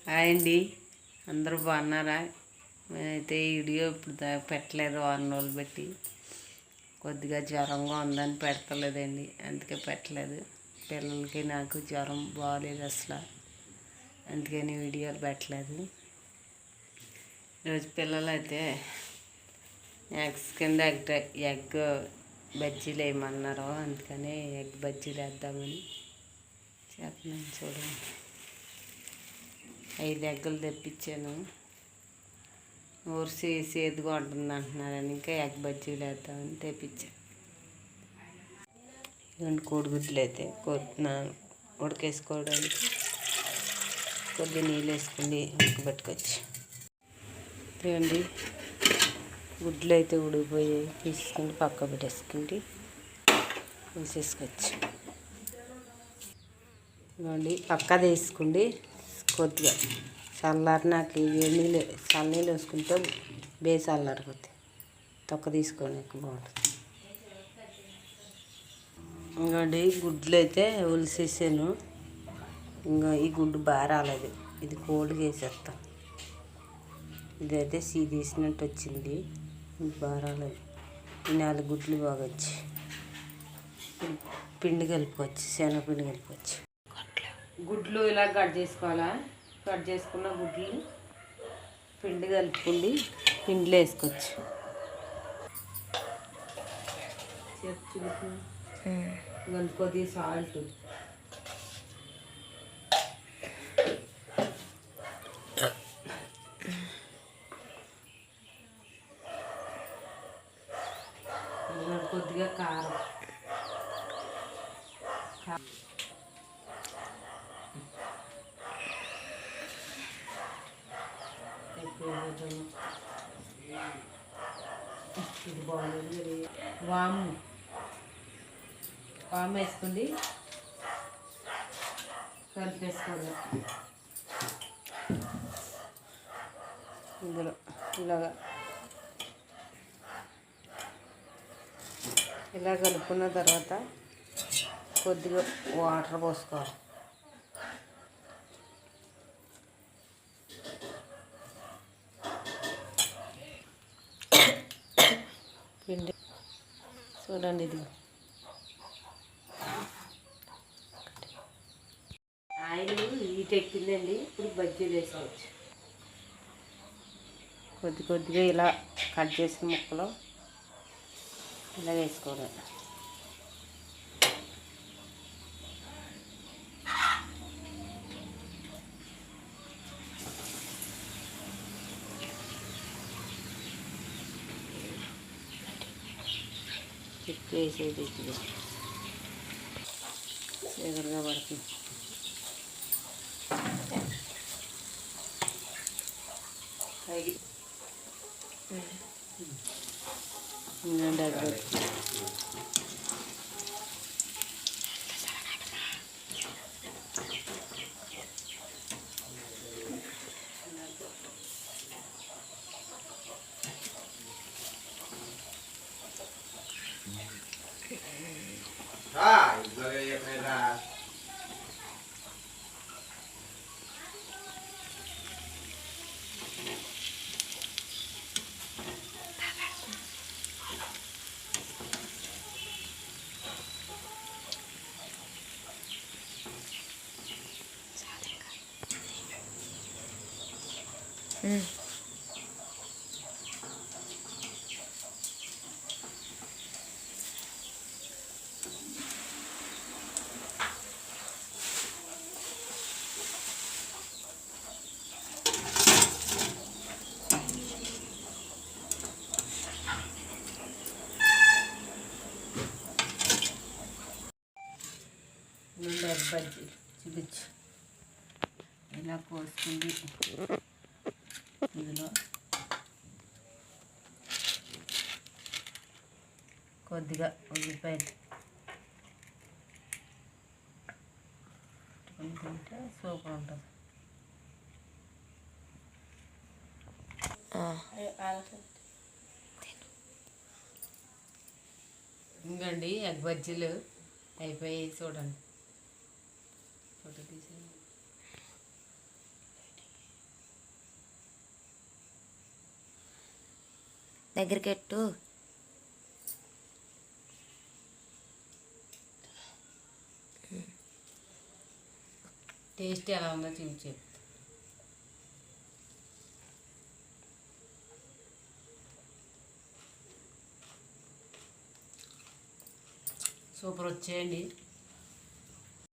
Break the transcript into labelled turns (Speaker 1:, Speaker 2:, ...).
Speaker 1: Hi అండి, అందరూ బాగున్నారా? నేనైతే ఈ వీడియో ఇప్పుడు పెట్టలేదు, 6 రోజులు పెట్టి కొద్దిగా జ్వరంగా ఉందని పెడతలేదండి. అందుకే పెట్టలేదు. పిల్లలకి నాకు జ్వరం బాగాలేదు అసలు, అందుకని వీడియోలు పెట్టలేదు. ఈరోజు పిల్లలు అయితే ఎగ్స్ కింద ఎగ్ బజ్జీలు వేయమన్నారు, అందుకని ఎగ్ బజ్జీలు వేద్దామని చేస్తున్నాను. చూడండి, 5 ఎగ్గులు తెప్పించాను. ఊరు సేదుగా ఉంటుంది అంటున్నారని ఇంకా ఎగ్ బజ్జీలు వేద్దామని తెప్పించాను. ఇవన్నీ కోడిగుడ్లు అయితే ఉడకేసుకోవడానికి కొద్దిగా నీళ్ళు వేసుకుని ఉడకబెట్టుకోవచ్చు. ఇవ్వండి, గుడ్లు అయితే ఉడికిపోయాయి, తీసుకుని పక్క పెట్టేసుకుంటే వేసేసుకోవచ్చు. ఇవ్వండి, పక్క తీసుకుండి కొద్దిగా చల్లారినాక చల్లనీళ్ళు వేసుకుంటే బేసి చల్లారిపోతుంది. తొక్క తీసుకొని ఎక్కువ బాగుంటుంది. ఇంకోండి, గుడ్లు అయితే ఉలిసేసాను. ఇంకా ఈ గుడ్డు బాగా రాలేదు, ఇది కోల్డ్గా వేసేస్తాం. ఇదైతే తీసినట్టు వచ్చింది, ఇది బాగా రాలేదు. ఈ 4 గుడ్లు బాగొచ్చు. పిండి కలుపుకోవచ్చు, శనగపిండి కలుపుకోవచ్చు. గుడ్లు ఇలా కట్ చేసుకోవాలా? కట్ చేసుకున్న గుడ్లు పిండి కలుపుకుండి పిండిలో వేసుకోవచ్చు. కొద్దిగా సాల్ట్, కొద్దిగా కారం, ఇది బాగుంది. వాము వేసుకుంది కలిపేసుకోవడం. ఇందులో ఇలా కలుపుకున్న తర్వాత కొద్దిగా వాటర్ పోసుకోవాలి. పిండి చూడండి, ఇది ఆయిల్ హీట్ ఎక్కిందండి. ఇప్పుడు బజ్జీలు వేసుకోవచ్చు. కొద్దిగా ఇలా కట్ చేసిన ముక్కలు ఇలా వేసుకోవడం. వేసేది ఎదురుగా పడుతుంది. బజ్జీ చూపించు, ఇలా కోసుకుంది. ఇందులో కొద్దిగా ఉల్లిపాయలు తింటే సూపర్ ఉంటుంది. ఇంకండి, ఎగ్ బజ్జీలు అయిపోయి చూడండి. ఫోటో తీసి
Speaker 2: దగ్గరికెట్టు.
Speaker 1: టేస్ట్ ఎలా ఉందో చూసి సూపర్ వచ్చేయండి.